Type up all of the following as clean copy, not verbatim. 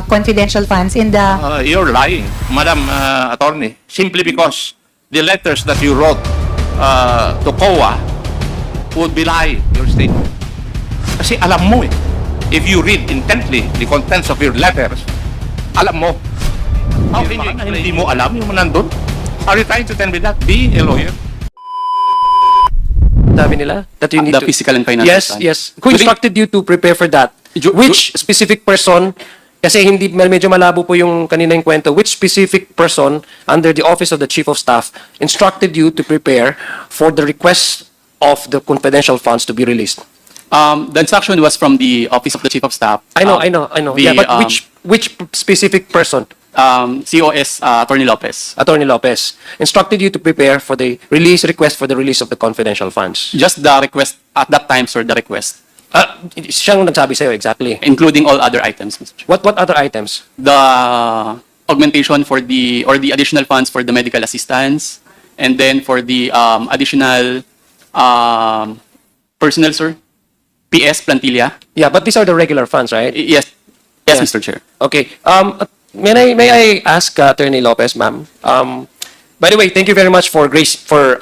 confidential funds in the... You're lying, Madam Attorney, simply because the letters that you wrote to COA would belie your statement. Kasi alam mo eh, if you read intently the contents of your letters, alam mo. How can you explain? Hindi mo alam yung nandun? Are you trying to tell me that? Be a lawyer. Sabi nila that you need The to... physical and financial Yes, plan. yes. Who instructed you to prepare for that? Which specific person, kasi hindi medyo malabo po yung kanina yung kwento, which specific person under the Office of the Chief of Staff instructed you to prepare for the request of the confidential funds to be released? The instruction was from the Office of the Chief of Staff. I know. The, Yeah, but which specific person? COS Atty Lopez. Atty Lopez instructed you to prepare for the request for the release of the confidential funds. Just the request at that time, sir, the request. Siyang nagsabi sa'yo, exactly. Including all other items, Mr. Chair. What other items? The augmentation for the additional funds for the medical assistance, and then for the additional personnel, sir. PS Plantilla. Yeah, but these are the regular funds, right? Yes, Yeah. Mr. Chair. Okay. May I ask Atty Lopez, ma'am? By the way, thank you very much for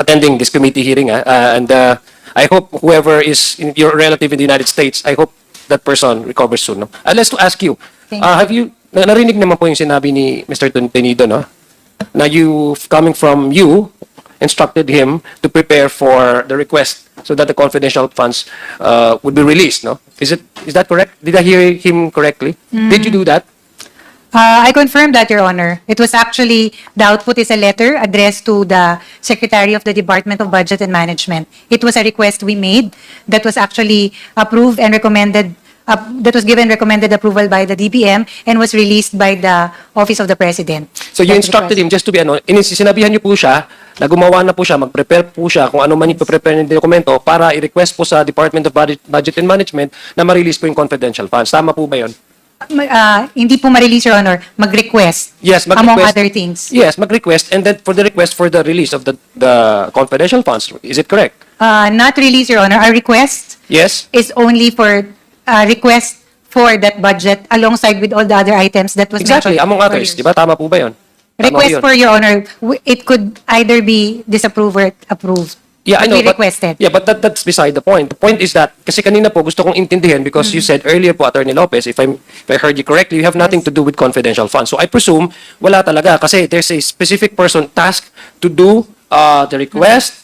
attending this committee hearing. And I hope whoever is your relative in the United States, I hope that person recovers soon. No? Let's to ask you. Have you narinig naman po yung sinabi ni Mr. Tenido, no? Na coming from you instructed him to prepare for the request so that the confidential funds would be released, no? Is that correct? Did I hear him correctly? Did you do that? I confirm that, Your Honor. It was actually, the output is a letter addressed to the Secretary of the Department of Budget and Management. It was a request we made that was actually approved and recommended, that was given recommended approval by the DBM and was released by the Office of the President. So you instructed him just to be sinabihan niyo po siya na gumawa na po siya, mag-prepare po siya kung ano man yung prepare ng dokumento para i-request po sa Department of Budget and Management na ma-release po yung confidential funds. Tama po ba yun? Hindi po ma-release, Your Honor. Mag-request. Yes, mag-request. Among other things. Yes, mag-request and then for the request for the release of the confidential funds. Is it correct? Not release, Your Honor. Our request Yes? is only for request for that budget alongside with all the other items that was Exactly, mentioned among others. earlier. Di ba? Tama po ba yun? Tama Request po yun. for, Your Honor, it could either be disapproved or approved. Yeah, I But know, we requested. but that's beside the point. The point is that, kasi kanina po gusto kong intindihin because you said earlier po, Atty Lopez, if I heard you correctly, you have nothing to do with confidential funds. So I presume, wala talaga kasi there's a specific person tasked to do the request,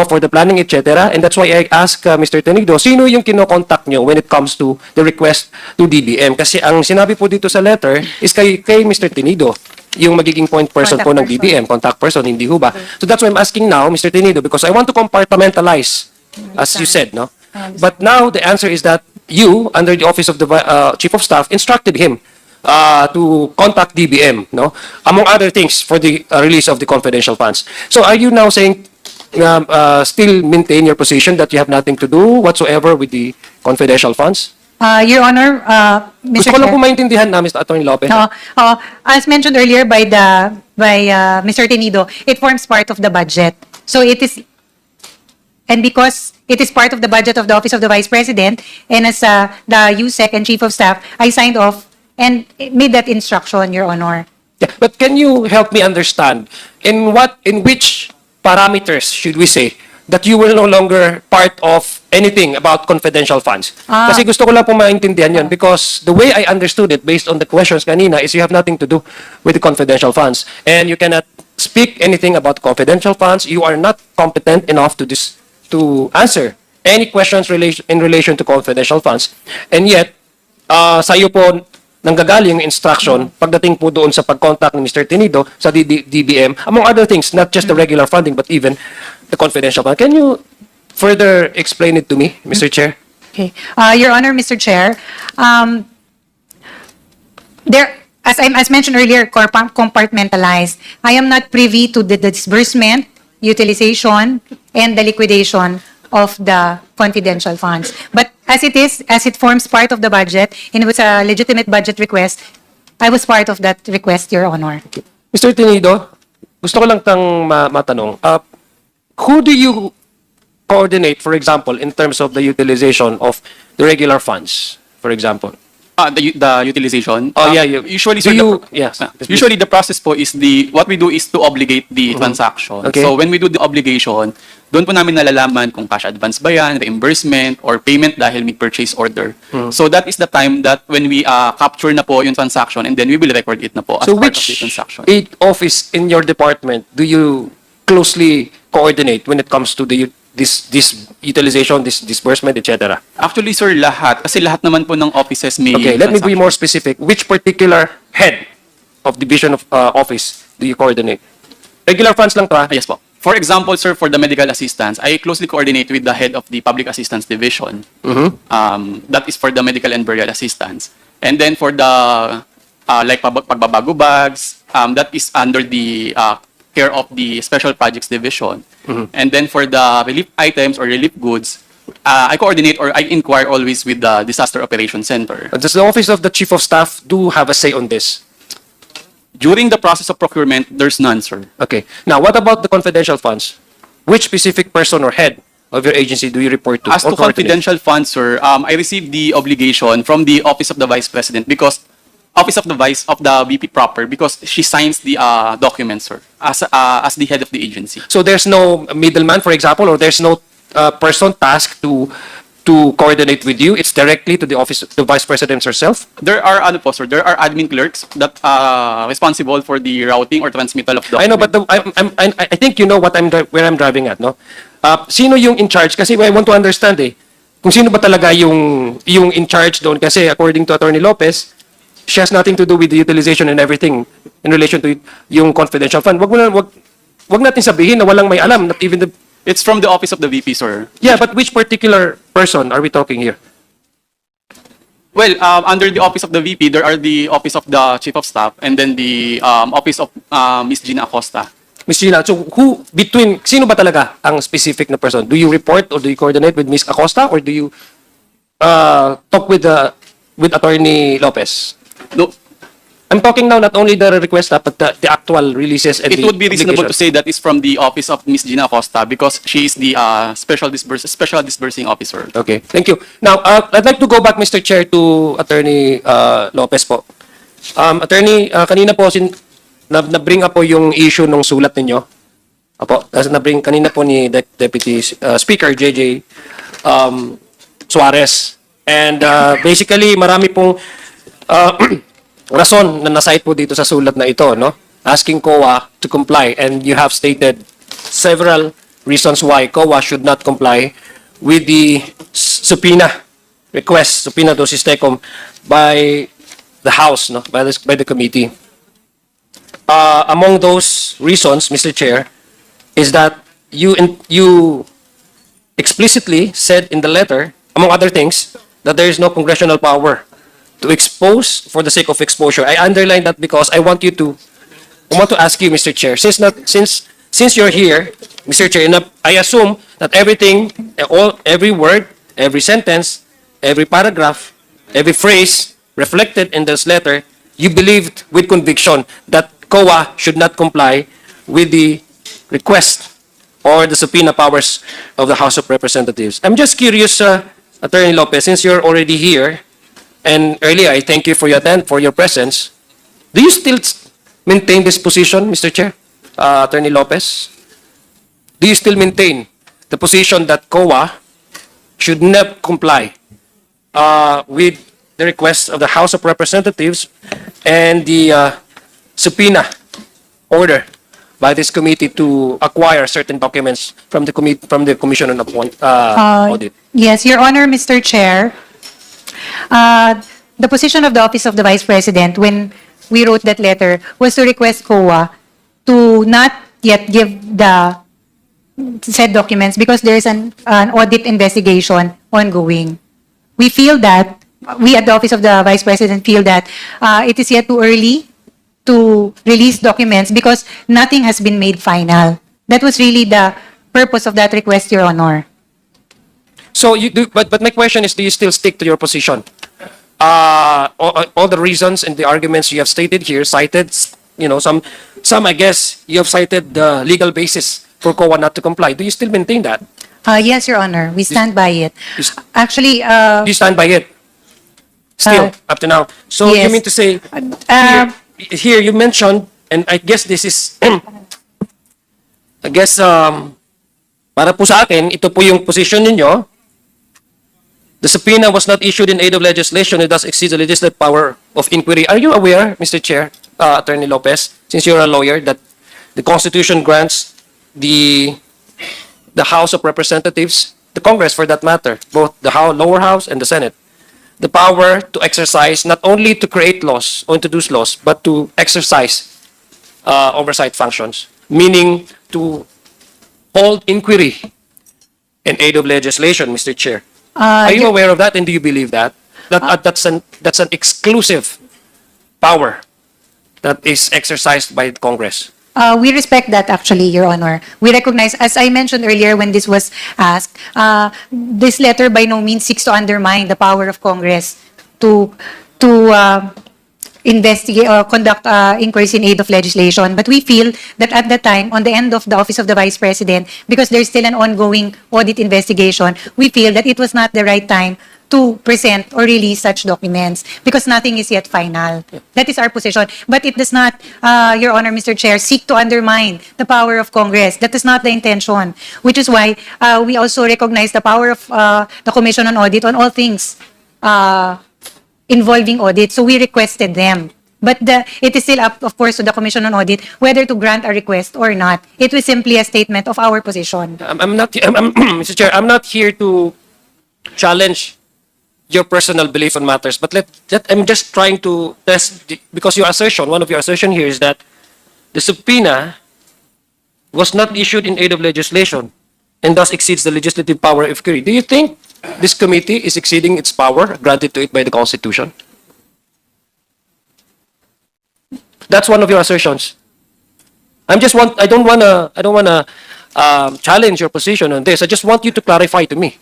for the planning, etc. And that's why I ask Mr. Tenido, sino yung kinokontakt nyo when it comes to the request to DBM? Kasi ang sinabi po dito sa letter is kay Mr. Tenido, yung magiging point person po ng DBM, contact person, hindi ho ba? So that's why I'm asking now, Mr. Tenido, because I want to compartmentalize, as you said, no? But now the answer is that you, under the Office of the Chief of Staff, instructed him to contact DBM, no? Among other things, for the release of the confidential funds. So are you now saying, still maintain your position that you have nothing to do whatsoever with the confidential funds? Your Honor, Gusto Mr. ko lang Chair. po maintindihan na, Mr. Atty Lopez. As mentioned earlier by Mr. Tenido, it forms part of the budget. So it is, and because it is part of the budget of the Office of the Vice President, and as the USEC and Chief of Staff, I signed off and made that instruction, Your Honor. Yeah, but can you help me understand in which parameters should we say that you were no longer part of anything about confidential funds? Kasi gusto ko lang po maintindihan yun because the way I understood it based on the questions kanina is you have nothing to do with the confidential funds and you cannot speak anything about confidential funds. You are not competent enough to answer any questions in relation to confidential funds. And yet, sa'yo po nanggagaling yung instruction pagdating po doon sa pag-contact ni Mr. Tenido sa DBM, among other things, not just the regular funding but even the confidential fund. Can you further explain it to me, Mr. Chair? Okay. Your Honor, Mr. Chair, as mentioned earlier, compartmentalized. I am not privy to the disbursement, utilization, and the liquidation of the confidential funds. But as it forms part of the budget, and it was a legitimate budget request, I was part of that request, Your Honor. Mr. Tenido, gusto ko lang tang matanong. Who do you coordinate, for example, in terms of the utilization of the regular funds, for example? The utilization. Oh, yeah, you- Usually, do sir, you- yes. usually the process po is what we do is to obligate the transaction. Okay. So when we do the obligation, doon po namin nalalaman kung cash advance ba yan, reimbursement, or payment dahil may purchase order. So that is the time that when we capture na po yung transaction, and then we will record it na po as So part of the which transaction. office in your department do you closely coordinate when it comes to this utilization, this disbursement, etc.? Actually, sir, lahat. Kasi lahat naman po ng offices may Okay, let me be transaction. more specific. Which particular head of division of office do you coordinate? Regular funds lang to, ha? Yes po. For example, sir, for the medical assistance, I closely coordinate with the head of the public assistance division. That is for the medical and burial assistance. And then for the like pagbabago bags, that is under the care of the special projects division. And then for the relief items or relief goods, I coordinate or I inquire always with the disaster operations center. Does the office of the chief of staff do have a say on this? During the process of procurement, there's none, sir. Okay. Now, what about the confidential funds? Which specific person or head of your agency do you report to? As or to coordinate? confidential funds, sir, I received the obligation from the Office of the Vice President because Office of the Vice of the VP proper because she signs the documents, sir, as the head of the agency. So there's no middleman, for example, or there's no person tasked to coordinate with you. It's directly to the office, the vice president herself. There are ano po, sir, there are admin clerks that responsible for the routing or transmittal of documents. I know, but I think you know what where I'm driving at, no? Sino yung in charge? Kasi I want to understand kung sino ba talaga yung in charge doon. Kasi according to Atty Lopez, she has nothing to do with the utilization and everything in relation to yung confidential fund. Wag natin sabihin na walang may alam, not even the... It's from the Office of the VP, sir. Yeah, but which particular person are we talking here? Well, under the Office of the VP, there are the Office of the Chief of Staff and then the Office of Miss Gina Acosta. Miss Gina, so sino ba talaga ang specific na person? Do you report or do you coordinate with Miss Acosta or do you talk with Attorney Lopez? No, I'm talking now not only the request but the actual releases and it the would be reasonable to obligations. say that is from the Office of Miss Gina Acosta because she is the special disbursing officer. Okay, thank you. Now, I'd like to go back, Mr. Chair, to Attorney Lopez po. Attorney, kanina po na-bring up po yung issue ng sulat ninyo. Apo, kasi na-bring kanina po ni Deputy Speaker JJ Suarez. And basically, marami pong rason na nasite po dito sa sulat na ito, no? Asking COA to comply, and you have stated several reasons why COA should not comply with the subpoena request, subpoena to Sistecom by the House, no? By the committee. Among those reasons, Mr. Chair, is that you explicitly said in the letter, among other things, that there is no congressional power to expose for the sake of exposure. I underline that because I want to ask you, Mr. Chair, since you're here, Mr. Chair, I assume that every word, every sentence, every paragraph, every phrase reflected in this letter, you believed with conviction that COA should not comply with the request or the subpoena powers of the House of Representatives. I'm just curious, Attorney Lopez, since you're already here, and earlier, I thank you for your presence. Do you still maintain this position, Mr. Chair? Attorney Lopez? Do you still maintain the position that COA should not comply with the request of the House of Representatives and the subpoena order by this committee to acquire certain documents from the Commission on Audit? Yes, Your Honor, Mr. Chair. The position of the Office of the Vice President when we wrote that letter was to request COA to not yet give the said documents because there is an audit investigation ongoing. We feel that, we at the Office of the Vice President feel that it is yet too early to release documents because nothing has been made final. That was really the purpose of that request, Your Honor. So you do, but my question is, do you still stick to your position? All the reasons and the arguments you have stated here, cited, some I guess you have cited the legal basis for COA not to comply. Do you still maintain that? Yes, Your Honor. We stand by it. Is- Actually, Do you stand by it? Still, up to now. So you yes. mean to say, here you mentioned, and I guess this is, I guess, para po sa akin, ito po yung position ninyo. The subpoena was not issued in aid of legislation. It does exceed the legislative power of inquiry. Are you aware, Mr. Chair, Attorney Lopez, since you're a lawyer, that the Constitution grants the House of Representatives, the Congress for that matter, both the lower house and the Senate, the power to exercise, not only to create laws or introduce laws, but to exercise oversight functions, meaning to hold inquiry in aid of legislation, Mr. Chair. Are you aware of that, and do you believe that? That's an exclusive power that is exercised by Congress. We respect that, actually, Your Honor. We recognize, as I mentioned earlier when this was asked, this letter by no means seeks to undermine the power of Congress to investigate or conduct inquiries in aid of legislation. But we feel that at the time, on the end of the Office of the Vice President, because there's still an ongoing audit investigation, we feel that it was not the right time to present or release such documents because nothing is yet final. That is our position. But it does not, Your Honor, Mr. Chair, seek to undermine the power of Congress. That is not the intention, which is why we also recognize the power of the Commission on Audit on all things involving audit. So we requested them. But it is still up, of course, to the Commission on Audit whether to grant a request or not. It was simply a statement of our position. Mr. Chair, I'm not here to challenge your personal belief on matters, but I'm just trying to test, because your assertion, one of your assertion here is that the subpoena was not issued in aid of legislation and thus exceeds the legislative power of inquiry. Do you think this committee is exceeding its power granted to it by the Constitution? That's one of your assertions. I don't wanna challenge your position on this. I just want you to clarify to me.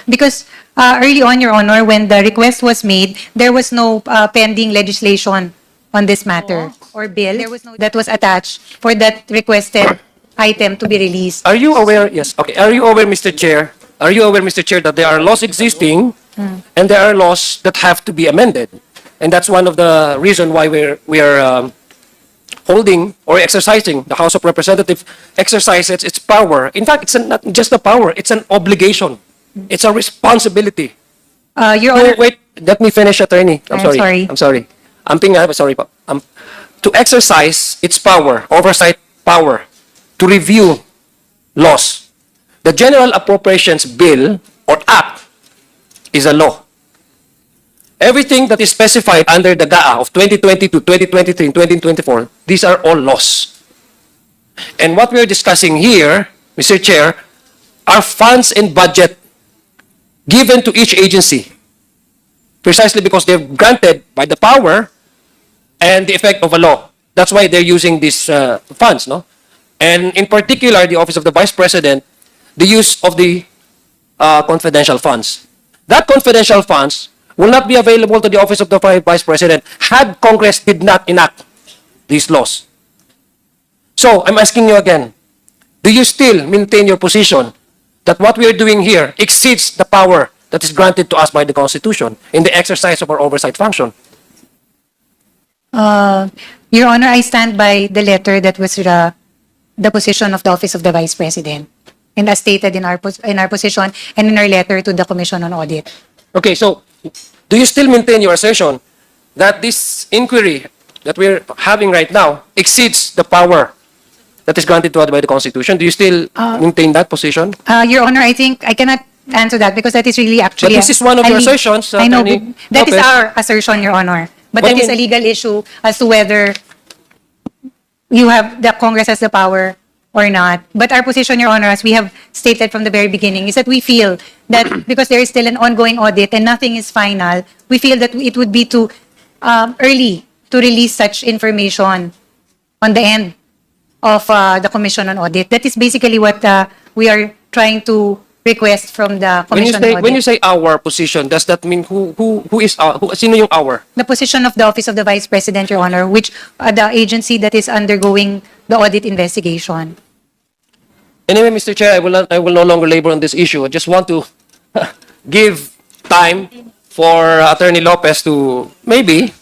Because early on, Your Honor, when the request was made, there was no pending legislation on this matter or bill that was attached for that requested item to be released. Are you aware? Yes. Okay. Are you aware, Mr. Chair? Are you aware, Mr. Chair, that there are laws existing and there are laws that have to be amended, and that's one of the reason why we're holding or exercising, the House of Representatives exercises its power. In fact, it's not just a power; it's an obligation. It's a responsibility. Your Honor, Wait, let me finish, Attorney. I'm I'm sorry. sorry. I'm sorry. Sorry po. To exercise its power, oversight power, to review laws. The General Appropriations Bill or Act is a law. Everything that is specified under the GAA of 2022, 2023, and 2024, these are all laws. And what we're discussing here, Mr. Chair, are funds and budget given to each agency, precisely because they're granted by the power and the effect of a law. That's why they're using these funds, no? And in particular, the Office of the Vice President, the use of the confidential funds. That confidential funds will not be available to the Office of the Vice President had Congress did not enact these laws. So, I'm asking you again, do you still maintain your position that what we are doing here exceeds the power that is granted to us by the Constitution in the exercise of our oversight function? Your Honor, I stand by the letter that was the position of the Office of the Vice President, and as stated in our position and in our letter to the Commission on Audit. Okay, so do you still maintain your assertion that this inquiry that we're having right now exceeds the power that is granted to us by the Constitution? Do you still maintain that position? Your Honor, I think I cannot answer that because that is really actually... But this is one of your assertions, I know, Attorney but that is Lopez. our assertion, Your Honor. But What that do you is a mean? legal issue as to whether the Congress has the power or not. But our position, Your Honor, as we have stated from the very beginning, is that we feel that because there is still an ongoing audit and nothing is final, we feel that it would be too early to release such information on the end of the Commission on Audit. That is basically what we are trying to request from the Commission on Audit. When you say our position, does that mean who is sino yung our? The position of the Office of the Vice President, Your Honor, which the agency that is undergoing the audit investigation. Anyway, Mr. Chair, I will no longer labor on this issue. I just want to give time for Attorney Lopez to maybe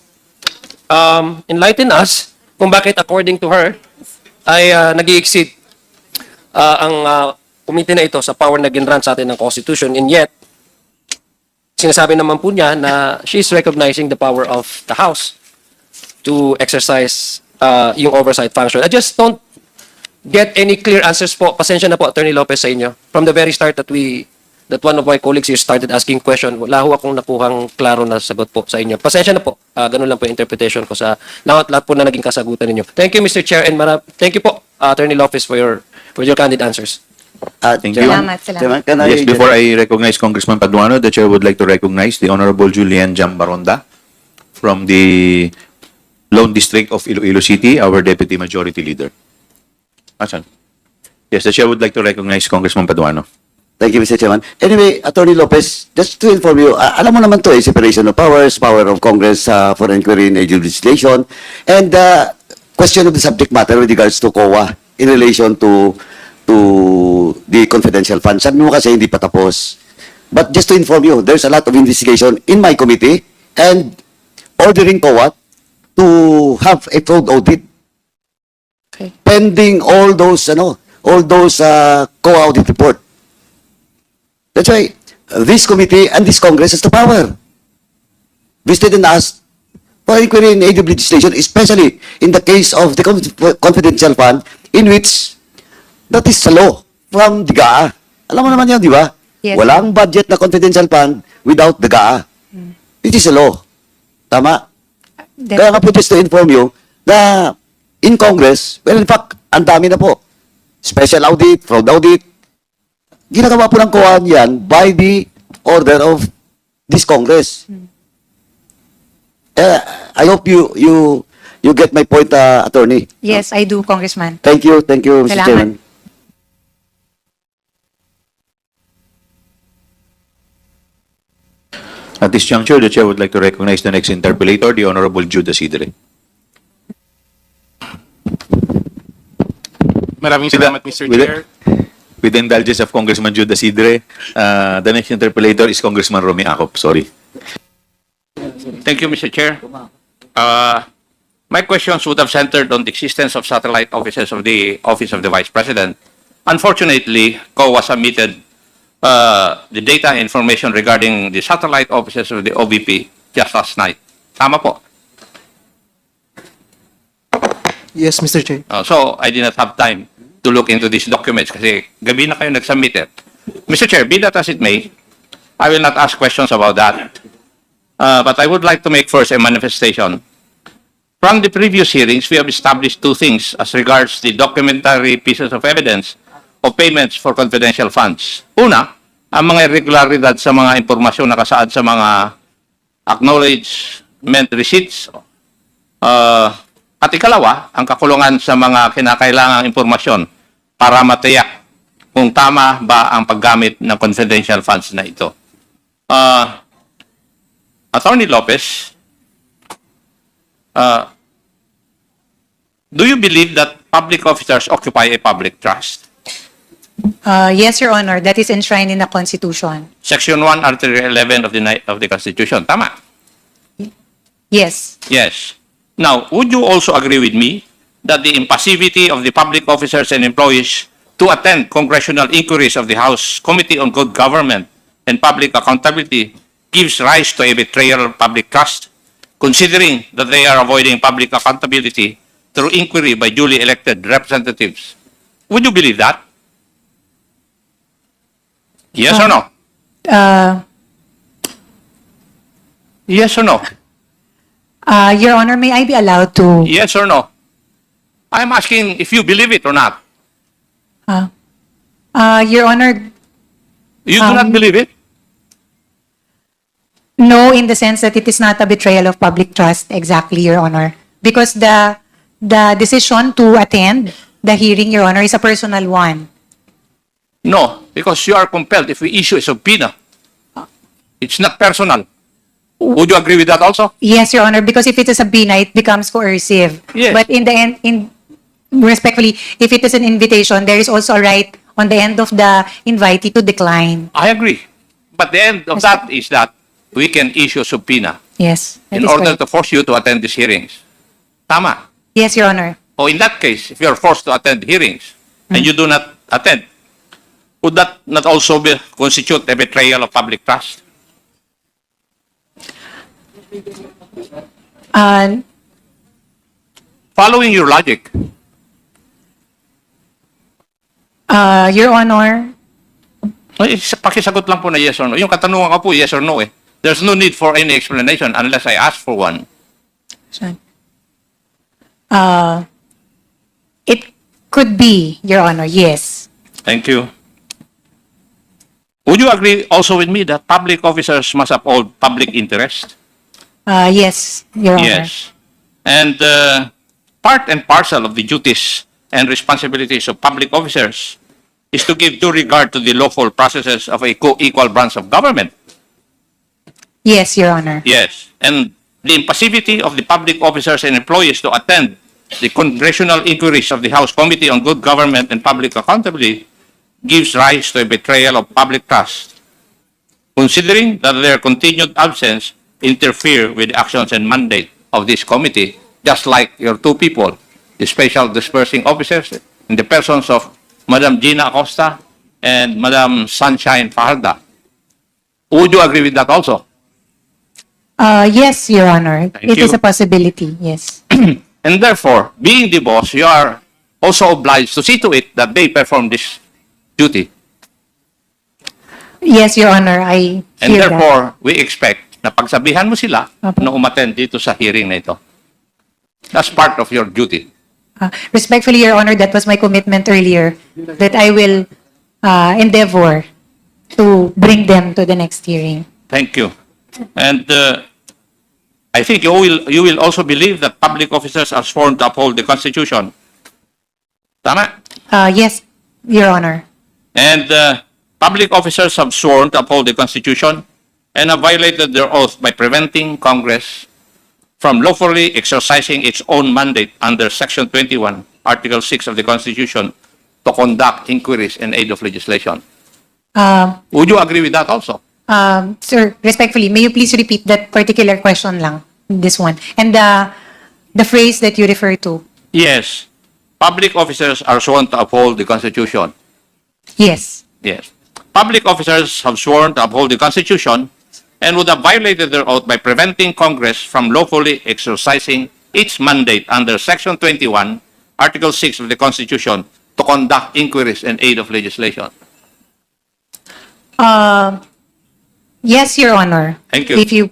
enlighten us kung bakit according to her ay nag-i-exceed ang committee na ito sa power na ginrant sa atin ng Constitution, and yet sinasabi naman po niya na she is recognizing the power of the House to exercise yung oversight function. I just don't get any clear answers po. Pasensya na po, Attorney Lopez, sa inyo. From the very start that one of my colleagues here started asking question, wala ho akong nakuhang klaro na sagot po sa inyo. Pasensya na po. Ganun lang po yung interpretation ko sa lahat po na naging kasagutan ninyo. Thank you, Mr. Chair, and thank you po, Attorney Lopez, for your candid answers. Thank you. Salamat, salamat. Chairman, can I Yes, before I recognize Congressman Paduano, the chair would like to recognize the Honorable Julian Jambaronda from the Lone District of Iloilo City, our Deputy Majority Leader. Asan? Yes, the chair would like to recognize Congressman Paduano. Thank you, Mr. Chairman. Anyway, Attorney Lopez, just to inform you, alam mo naman to, separation of powers, power of Congress for inquiry in legislation, and question of the subject matter with regards to COA in relation to the confidential funds. Sabi mo kasi hindi pa tapos. But just to inform you, there's a lot of investigation in my committee and ordering COA to have a fraud audit. Okay. Pending all those COA audit report. That's why this committee and this Congress has the power. Visited and asked for inquiry in aid of legislation, especially in the case of the confidential fund, in which that is a law from the GAA. Alam mo naman yan, di ba? Yes. Walang budget na confidential fund without the GAA. It is a law. Tama? Kaya nga po just to inform you na in Congress, well, in fact, ang dami na po. Special audit, fraud audit. Ginagawa po ng COA yan by the order of this Congress. I hope you get my point, Attorney. Yes, I do, Congressman. Thank you, Mr. Salamat. Chairman. At this juncture, the chair would like to recognize the next interpellator, the Honorable Judas Idre. Maraming salamat, Mr. With Chair. With the indulgence of Congressman Judas Idre, the next interpellator is Congressman Cong Acop. Sorry. Thank you, Mr. Chair. My questions would have centered on the existence of satellite offices of the Office of the Vice President. Unfortunately, COA submitted the data and information regarding the satellite offices of the OVP just last night. Tama po. Yes, Mr. Chair. So, I did not have time to look into these documents kasi gabi na kayo nag-submit it. Mr. Chair, be that as it may, I will not ask questions about that. But I would like to make first a manifestation. From the previous hearings, we have established two things as regards the documentary pieces of evidence of payments for confidential funds. Una, ang mga irregularidad sa mga impormasyon na nakasaad sa mga acknowledgement receipts. At ikalawa, ang kakulungan sa mga kinakailangang impormasyon para matiyak kung tama ba ang paggamit ng confidential funds na ito. Attorney Lopez, do you believe that public officers occupy a public trust? Yes, Your Honor, that is enshrined in the Constitution. Section 1, Article 11 of the Constitution. Tama? Yes. Yes. Now, would you also agree with me that the impassivity of the public officers and employees to attend congressional inquiries of the House Committee on Good Government and Public Accountability gives rise to a betrayal of public trust, considering that they are avoiding public accountability through inquiry by duly elected representatives? Would you believe that? Yes or no? Yes or no? Your Honor, may I be allowed to... Yes or no? I'm asking if you believe it or not. Your Honor, You do not believe it? no, in the sense that it is not a betrayal of public trust, exactly, Your Honor. Because the decision to attend the hearing, Your Honor, is a personal one. No, because you are compelled if we issue a subpoena. It's not personal. Would you agree with that also? Yes, Your Honor, because if it is a subpoena, it becomes coercive. Yes. But in the end, respectfully, if it is an invitation, there is also a right on the end of the invitee to decline. I agree. But the end of that is that we can issue subpoena Yes. That in is order correct. to force you to attend these hearings. Tama. Yes, Your Honor. O in that case, if you're forced to attend hearings and you do not attend, would that not also constitute a betrayal of public trust? Uh, Following your logic, Your Honor, ay, pakisagot lang po na yes or no. Yung katanungan ko po, yes or no eh. There's no need for any explanation unless I ask for one. it could be, Your Honor, yes. Thank you. Would you agree also with me that public officers must uphold public interest? Yes, Your Honor. Yes. And part and parcel of the duties and responsibilities of public officers is to give due regard to the lawful processes of a co-equal branch of government. Yes, Your Honor. Yes. And the impassivity of the public officers and employees to attend the congressional inquiries of the House Committee on Good Government and Public Accountability gives rise to a betrayal of public trust, considering that their continued absence interfere with the actions and mandate of this committee, just like your two people, the special dispersing officers, in the persons of Madam Gina Acosta and Madam Sunshine Fajarda. Would you agree with that also? Yes, Your Honor. Thank It is you. a possibility, yes. And therefore, being the boss, you are also obliged to see to it that they perform this duty. Yes, Your Honor, I And hear that. therefore, we expect na pagsabihan mo sila Opo. na umattend dito sa hearing na ito. That's part of your duty. Respectfully, Your Honor, that was my commitment earlier, that I will endeavor to bring them to the next hearing. Thank you. And I think you will also believe that public officers are sworn to uphold the Constitution. Tama? Yes, Your Honor. And public officers have sworn to uphold the Constitution and have violated their oath by preventing Congress from lawfully exercising its own mandate under Section 21, Article 6 of the Constitution to conduct inquiries in aid of legislation. Would you agree with that also? Sir, respectfully, may you please repeat that particular question lang, this one, and the phrase that you refer to? Yes. Public officers are sworn to uphold the Constitution. Yes. Yes. Public officers have sworn to uphold the Constitution and would have violated their oath by preventing Congress from lawfully exercising its mandate under Section 21, Article 6 of the Constitution to conduct inquiries in aid of legislation. Yes, Your Honor. Thank you. If you,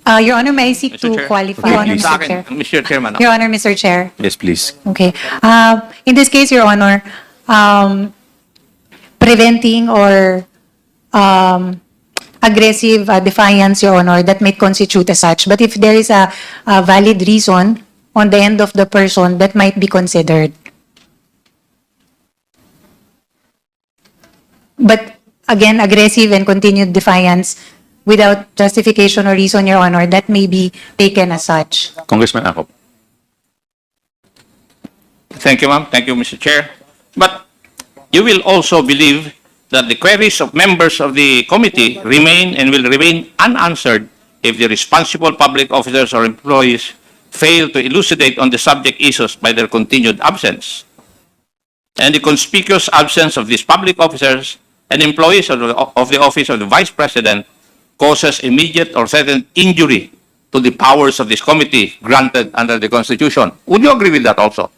Your Honor, may I seek Mr. to Chair. qualify? Okay, Your Honor, please. Sa Mr. Chair. akin, Mr. Chairman. Your Honor, Mr. Chair. Yes, please. Okay. In this case, Your Honor, preventing or aggressive defiance, Your Honor, that might constitute as such. But if there is a valid reason on the end of the person, that might be considered. But again, aggressive and continued defiance without justification or reason, Your Honor, that may be taken as such. Congressman Acop. Thank you, ma'am. Thank you, Mr. Chair. But you will also believe that the queries of members of the committee remain and will remain unanswered if the responsible public officers or employees fail to elucidate on the subject issues by their continued absence. And the conspicuous absence of these public officers and employees of the office of the Vice President causes immediate or threatened injury to the powers of this committee granted under the Constitution. Would you agree with that also?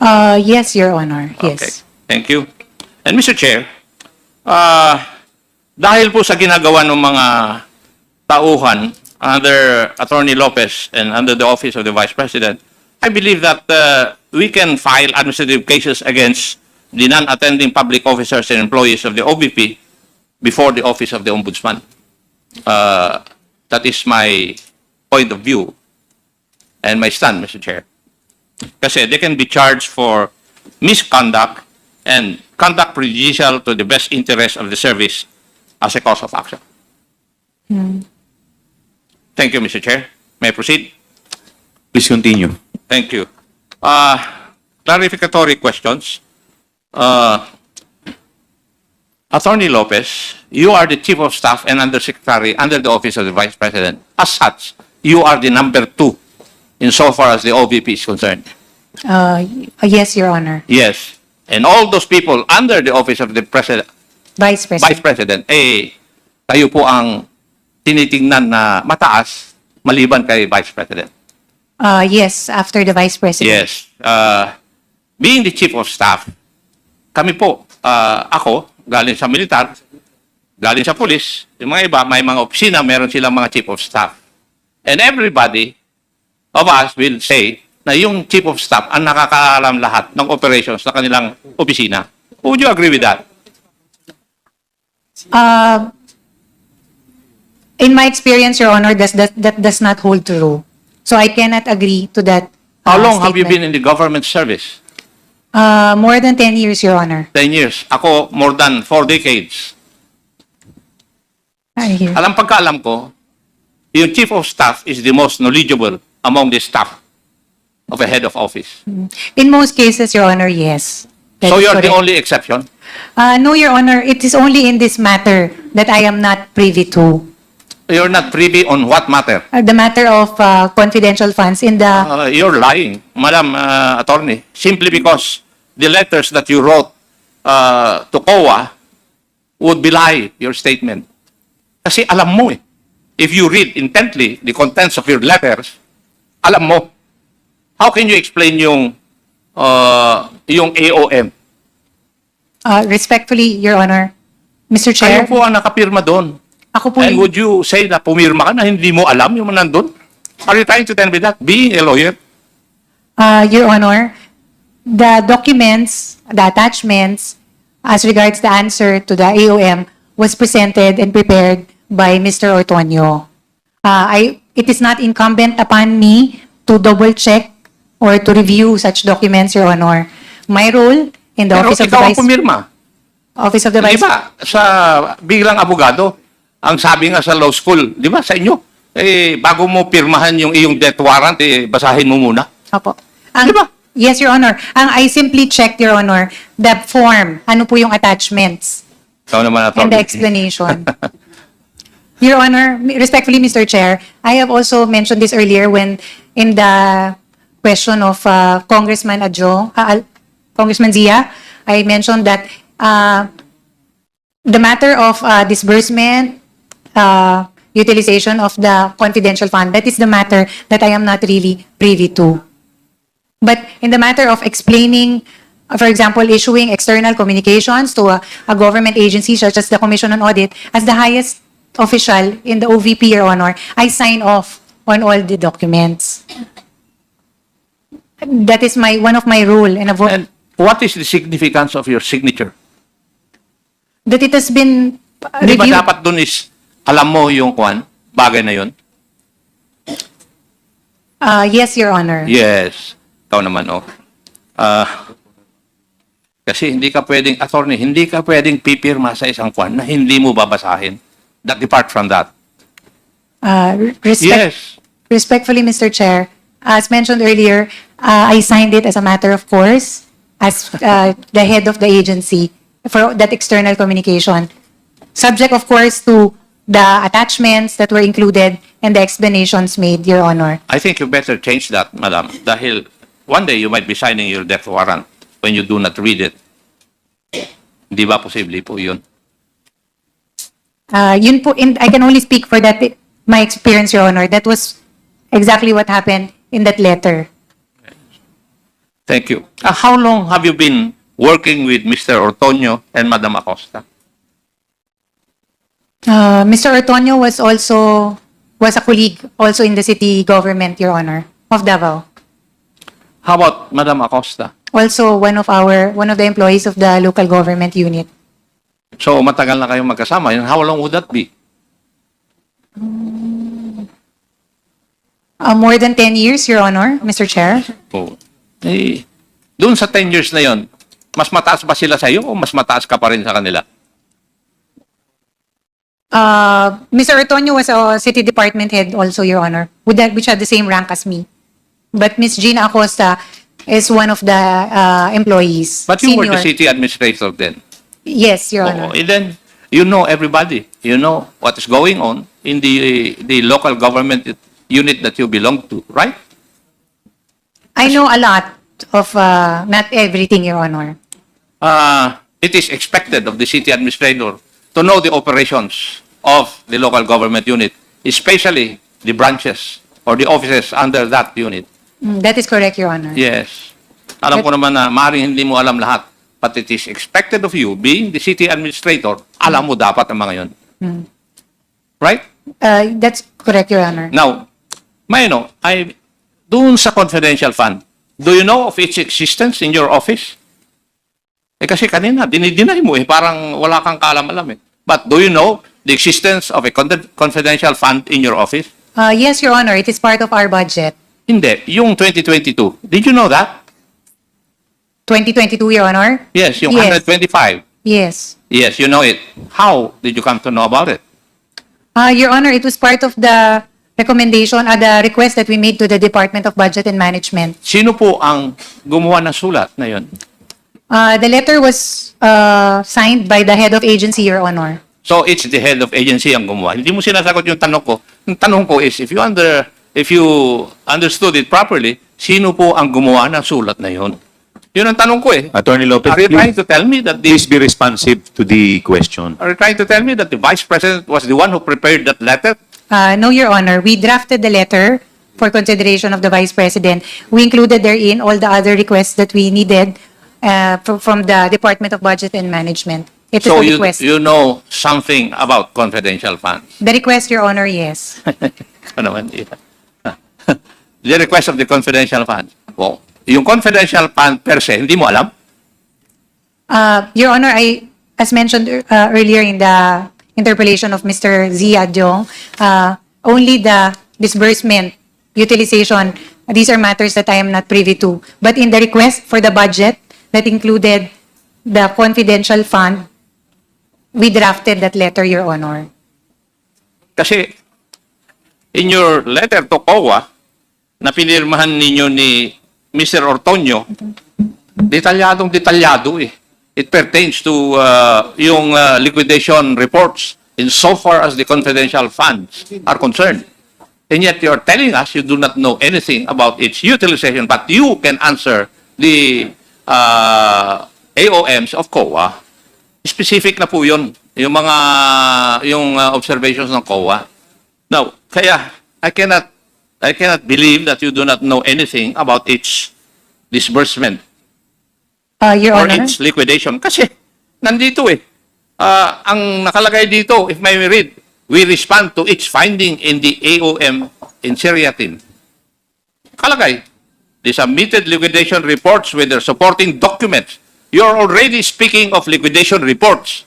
Yes, Your Honor. Okay. Yes. Thank you. And Mr. Chair, dahil po sa ginagawa ng mga tauhan under Atty Lopez and under the office of the Vice President, I believe that we can file administrative cases against the non-attending public officers and employees of the OBP before the office of the Ombudsman. That is my point of view and my stand, Mr. Chair. Kasi they can be charged for misconduct and conduct prejudicial to the best interest of the service as a cause of action. Thank you, Mr. Chair. May I proceed? Please continue. Thank you. Clarificatory questions. Attorney Lopez, you are the Chief of Staff and Undersecretary under the Office of the Vice President. As such, you are the number 2 insofar as the OVP is concerned. Yes, Your Honor. Yes. And all those people under the Office of the President, Vice President. Vice President, kayo po ang tinitingnan na mataas maliban kay Vice President. Yes, after the Vice President. Yes. Being the Chief of Staff, kami po, ako, galing sa militar, galing sa pulis, yung mga iba, may mga opisina, meron silang mga Chief of Staff. And everybody of us will say na yung Chief of Staff ang nakakaalam lahat ng operations na kanilang opisina. Would you agree with that? In my experience, Your Honor, that does not hold true. So I cannot agree to that. How long have you been statement. in the government service? More than 10 years, Your Honor. 10 years. Ako, more than 4 decades. I hear. Pagkaalam ko, yung Chief of Staff is the most knowledgeable among the staff of a head of office. In most cases, Your Honor, yes. That So is you're the correct. only exception? No, Your Honor, it is only in this matter that I am not privy to. You're not privy on what matter? The matter of confidential funds in the... You're lying, Madam Attorney, simply because the letters that you wrote to COA would belie your statement. Kasi alam mo eh. If you read intently the contents of your letters, alam mo. How can you explain yung AOM? Respectfully, Your Honor, Mr. Kayo Chair, po ang nakapirma doon. ako po... And would you say na pumirma ka na hindi mo alam yung nandun? Are you trying to tell me that? Being a lawyer? Your Honor, the documents, the attachments, as regards the answer to the AOM, was presented and prepared by Mr. Ortonio. It is not incumbent upon me to double-check or to review such documents, Your Honor. My role in the Pero Office of the ikaw ang Vice... pumirma. Office of the Di Vice... ba? Sa bilang abogado, ang sabi nga sa law school, di ba, sa inyo, bago mo pirmahan yung iyong death warrant, basahin mo muna. Opo. Di ba? Yes, Your Honor. I simply checked, Your Honor, the form. Ano po yung attachments Ikaw naman, and the Atty. explanation. Your Honor, respectfully, Mr. Chair, I have also mentioned this earlier when in the question of Congressman Congressman Zia, I mentioned that the matter of disbursement, utilization of the confidential fund, that is the matter that I am not really privy to. But in the matter of explaining, for example, issuing external communications to a government agency such as the Commission on Audit, as the highest official in the OVP, Your Honor, I sign off on all the documents. That is one of my rule and And what is the significance of your signature? that it has been Di ba reviewed. dapat dun is, alam mo yung bagay na yun? Yes, Your Honor. Yes. Ikaw naman, oh. Kasi hindi ka pwedeng, attorney, hindi ka pwedeng pipirma sa isang na hindi mo babasahin. That depart from that. Yes. Respectfully, Mr. Chair, as mentioned earlier, I signed it as a matter of course, as the head of the agency for that external communication. Subject, of course, to the attachments that were included and the explanations made, Your Honor. I think you better change that, madam. Dahil one day you might be signing your death warrant when you do not read it. Hindi ba posible po yun? Yun po, I can only speak for that, my experience, Your Honor. That was exactly what happened in that letter. Thank you. How long have you been working with Mr. Ortonio and Madam Acosta? Mr. Ortonio was a colleague also in the city government, Your Honor, of Davao. How about Madam Acosta? Also one of the employees of the local government unit. So matagal na kayong magkasama. And how long would that be? More than 10 years, Your Honor, Mr. Chair. Oh. Doon sa 10 years na yon, mas mataas ba sila sa iyo o mas mataas ka pa rin sa kanila? Mr. Ortonio was a city department head also, Your Honor, which had the same rank as me. But Miss Gina Acosta is one of the employees. But you were the senior. city administrator then. Yes, Your Honor. And then, you know everybody. You know what is going on in the local government unit that you belong to, right? I know a lot of, not everything, Your Honor. It is expected of the city administrator to know the operations of the local government unit, especially the branches or the offices under that unit. That is correct, Your Honor. Yes. Alam ko naman na maaaring hindi mo alam lahat, but it is expected of you, being the city administrator, alam mo dapat ang mga yon. Right? That's correct, Your Honor. Now, Mayno, doon sa confidential fund, do you know of its existence in your office? Kasi kanina, dinideny mo parang wala kang kaalam-alam But do you know the existence of a confidential fund in your office? Yes, Your Honor. It is part of our budget. Hindi. Yung 2022, did you know that? 2022, Your Honor? Yes, yung Yes. 125. Yes. Yes, you know it. How did you come to know about it? Your Honor, it was part of the recommendation, the request that we made to the Department of Budget and Management. Sino po ang gumawa ng sulat na yun? The letter was signed by the head of agency, Your Honor. So it's the head of agency ang gumawa. Hindi mo sinasagot yung tanong ko. Yung tanong ko is, if you understood it properly, sino po ang gumawa ng sulat na yun? Yun ang tanong ko Attorney Lopez, Are you trying to tell me that please be responsive to the question. Are you trying to tell me that the Vice President was the one who prepared that letter? No, Your Honor. We drafted the letter for consideration of the Vice President. We included therein all the other requests that we needed from the Department of Budget and Management. It is So a request. you know something about confidential funds. The request, Your Honor, yes. Ano naman? The request of the confidential fund. Well, yung confidential fund per se, hindi mo alam? Your Honor, as mentioned earlier in the interpellation of Mr. Zia Diong, only the disbursement, utilization, these are matters that I am not privy to. But in the request for the budget that included the confidential fund, we drafted that letter, Your Honor. Kasi in your letter to COA na pinirmahan ninyo ni Mr. Ortonio, detalyadong-detalyado It pertains to yung liquidation reports insofar as the confidential funds are concerned. And yet you're telling us you do not know anything about its utilization, but you can answer the AOMs of COA. Specific na po yun, yung mga observations ng COA. Now, kaya I cannot believe that you do not know anything about its disbursement Your or Honor. its liquidation. Kasi nandito ang nakalagay dito, if may read, we respond to its finding in the AOM in Seriatin. Kalagay, the submitted liquidation reports with their supporting documents. You're already speaking of liquidation reports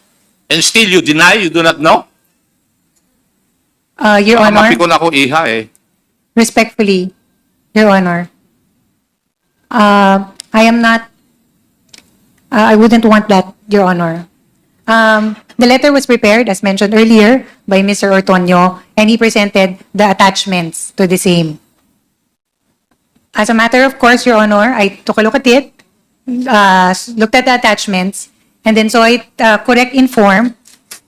and still you deny you do not know? Your Honor, Mapikon ako iha respectfully, Your Honor, I am not, I wouldn't want that, Your Honor. The letter was prepared, as mentioned earlier, by Mr. Ortonio, and he presented the attachments to the same. As a matter of course, Your Honor, I took a look at it, looked at the attachments, and then saw it correct in form.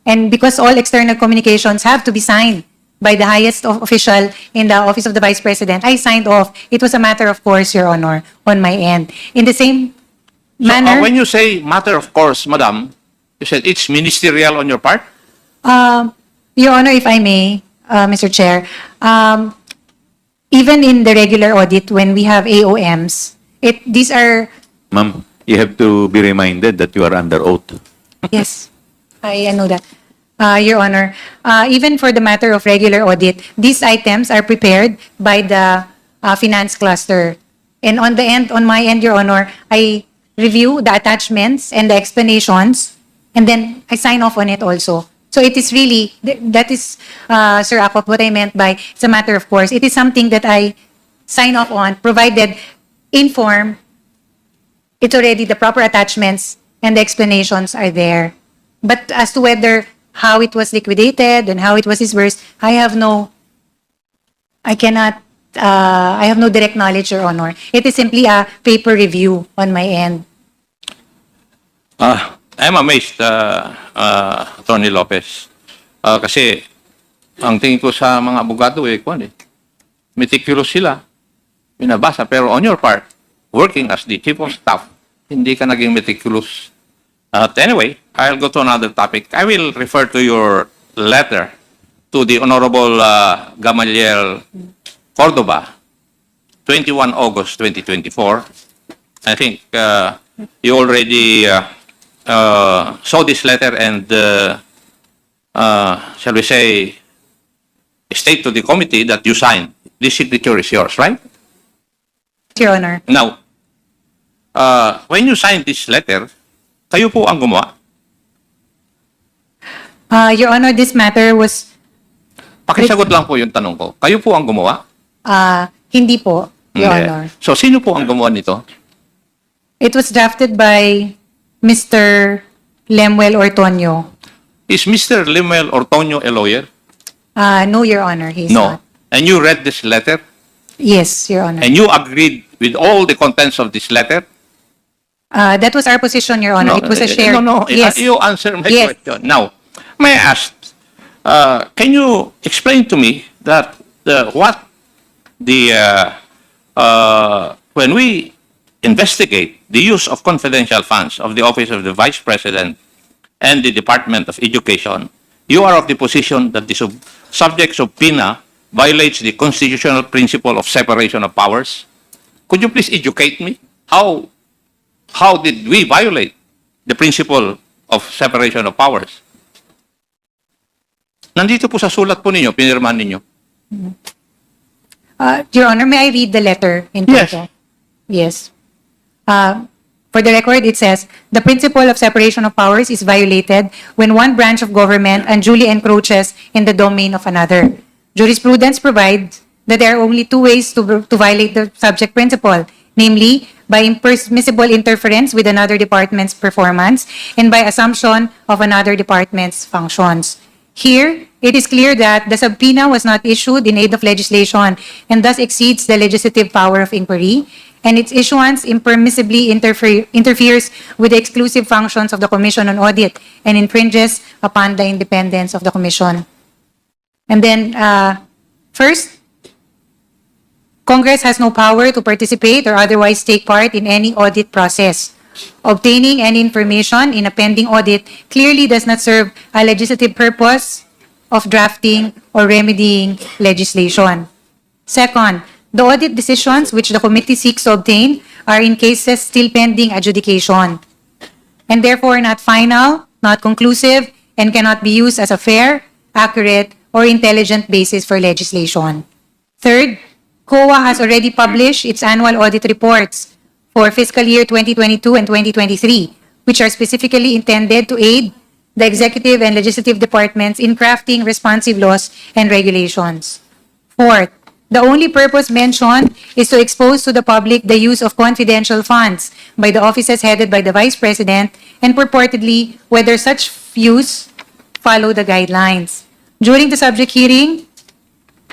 And because all external communications have to be signed by the highest official in the Office of the Vice President, I signed off. It was a matter of course, Your Honor, on my end. In the same manner, when you say matter of course, Madam, you said it's ministerial on your part? Your Honor, if I may, Mr. Chair, even in the regular audit, when we have AOMs, these are, Ma'am, you have to be reminded that you are under oath. yes, I know that. Your Honor, even for the matter of regular audit, these items are prepared by the finance cluster. And on my end, Your Honor, I review the attachments and the explanations, and then I sign off on it also. So it is really, that is, Sir Acop, what I meant by it's a matter of course. It is something that I sign off on, provided in form, it's already the proper attachments and the explanations are there. But as to how it was liquidated and how it was disbursed, I have no direct knowledge, Your Honor. It is simply a paper review on my end. I'm amazed, Atty. Lopez. Kasi, ang tingin ko sa mga abogado, meticulous sila, binabasa. Pero on your part, working as the chief of staff, hindi ka naging meticulous. Anyway, I'll go to another topic. I will refer to your letter to the Honorable Gamaliel Cordoba, 21 August 2024. I think you already saw this letter and, shall we say, state to the committee that you signed. This signature is yours, right? Your Honor. Now, when you signed this letter, kayo po ang gumawa? Your Honor, this matter was, Pakisagot lang po yung tanong ko. Kayo po ang gumawa? hindi po, Your Hindi. Honor. So, sino po ang gumawa nito? It was drafted by Mr. Lemuel Ortonio. Is Mr. Limuel Ortonio a lawyer? No, Your Honor, he's No. not. And you read this letter? Yes, Your Honor. And you agreed with all the contents of this letter? That was our position, Your Honor. It was a shared. No. Yes. You answer my Yes. question. Now, may I ask, can you explain to me that when we investigate the use of confidential funds of the Office of the Vice President and the Department of Education, you are of the position that the subject subpoena violates the constitutional principle of separation of powers? Could you please educate me? How did we violate the principle of separation of powers? Nandito po sa sulat po ninyo, pinirmahan ninyo. Your Honor, may I read the letter in Yes. total? Yes. For the record, it says, the principle of separation of powers is violated when one branch of government unduly encroaches in the domain of another. Jurisprudence provides that there are only two ways to violate the subject principle, namely, by impermissible interference with another department's performance and by assumption of another department's functions. Here, it is clear that the subpoena was not issued in aid of legislation and thus exceeds the legislative power of inquiry, and its issuance impermissibly interferes with the exclusive functions of the Commission on Audit and infringes upon the independence of the Commission. And then, first, Congress has no power to participate or otherwise take part in any audit process. Obtaining any information in a pending audit clearly does not serve a legislative purpose of drafting or remedying legislation. Second, the audit decisions which the committee seeks to obtain are in cases still pending adjudication and therefore not final, not conclusive, and cannot be used as a fair, accurate, or intelligent basis for legislation. Third, COA has already published its annual audit reports for fiscal year 2022 and 2023, which are specifically intended to aid the executive and legislative departments in crafting responsive laws and regulations. Fourth, the only purpose mentioned is to expose to the public the use of confidential funds by the offices headed by the Vice President and purportedly whether such use follow the guidelines. During the subject hearing,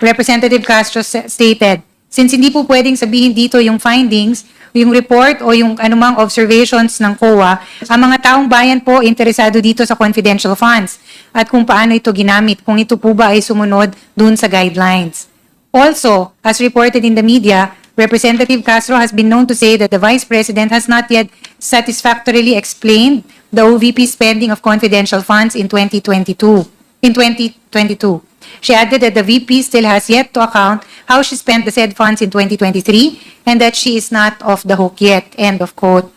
Representative Castro stated, since hindi po pwedeng sabihin dito yung findings, yung report o yung anumang observations ng COA, ang mga taong bayan po interesado dito sa confidential funds at kung paano ito ginamit, kung ito po ba ay sumunod dun sa guidelines. Also, as reported in the media, Representative Castro has been known to say that the Vice President has not yet satisfactorily explained the OVP spending of confidential funds in 2022. She added that the VP still has yet to account how she spent the said funds in 2023 and that she is not off the hook yet, end of quote.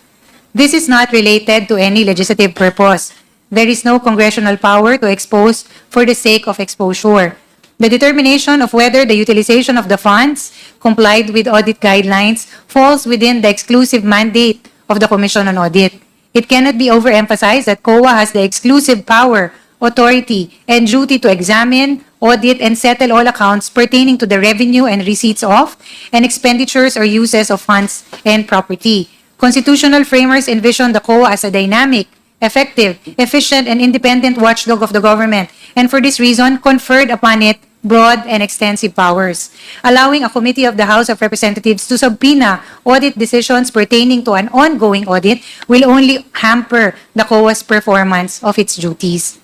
This is not related to any legislative purpose. There is no congressional power to expose for the sake of exposure. The determination of whether the utilization of the funds complied with audit guidelines falls within the exclusive mandate of the Commission on Audit. It cannot be overemphasized that COA has the exclusive power, authority, and duty to examine, audit, and settle all accounts pertaining to the revenue and receipts of, and expenditures or uses of funds and property. Constitutional framers envision the COA as a dynamic, effective, efficient, and independent watchdog of the government, and for this reason, conferred upon it broad and extensive powers. Allowing a committee of the House of Representatives to subpoena audit decisions pertaining to an ongoing audit will only hamper the COA's performance of its duties.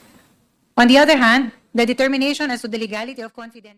On the other hand, the determination as to the legality of confidential